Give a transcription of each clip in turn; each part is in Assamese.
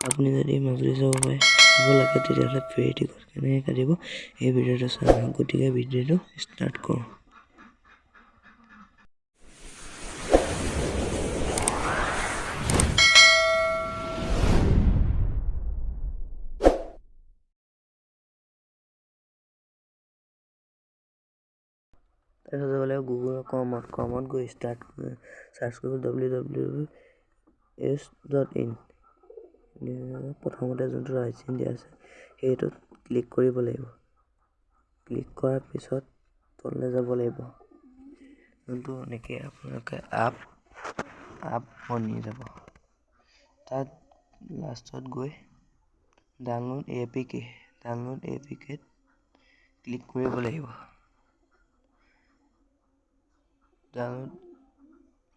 আপুনি যদি মাজুলী যাব লাগে তেতিয়াহ'লে ফেৰী টিকট কেনেকৈ কাটিব এই ভিডিঅ'টো চাই আহক। গতিকে ভিডিঅ'টো ষ্টাৰ্ট কৰোঁ। তাৰপিছত যাব লাগিব গুগলৰ ক্ৰমত গৈ চাৰ্চ কৰিব www.s.in। প্ৰথমতে যোনটো ৰাইট চিন দিয়া আছে সেইটোত ক্লিক কৰিব লাগিব। ক্লিক কৰাৰ পিছত তললৈ যাব লাগিব, যোনটো এনেকৈ আপোনালোকে আপ বনি যাব। তাত লাষ্টত গৈ ডাউনলোড APK ক্লিক কৰিব লাগিব। ডাউনলোড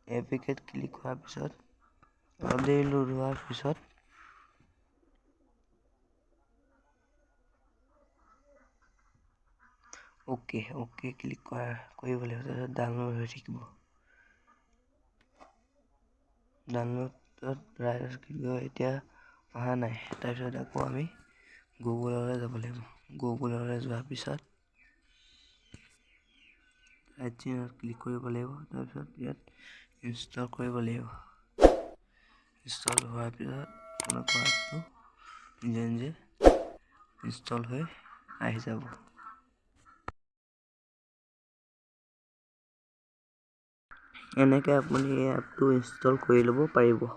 APK ক্লিক কৰাৰ পিছত অলপ দেৰি লোড হোৱাৰ পিছত অ'কে ক্লিক কৰিব লাগিব। তাৰপিছত ডাউনলোড হৈ থাকিব। ডাউনলোডত এতিয়া অহা নাই। তাৰপিছত আকৌ আমি গুগললৈ যাব লাগিব। গুগললৈ যোৱাৰ পিছত ৰাইট চিনত ক্লিক কৰিব লাগিব। তাৰপিছত ইয়াত ইনষ্টল কৰিব লাগিব। ইনষ্টল হোৱাৰ পিছত আপোনালোকৰ এপটো নিজে ইনষ্টল হৈ আহি যাব। এনেকৈ আপুনি এই এপটো ইনষ্টল কৰি ল'ব পাৰিব।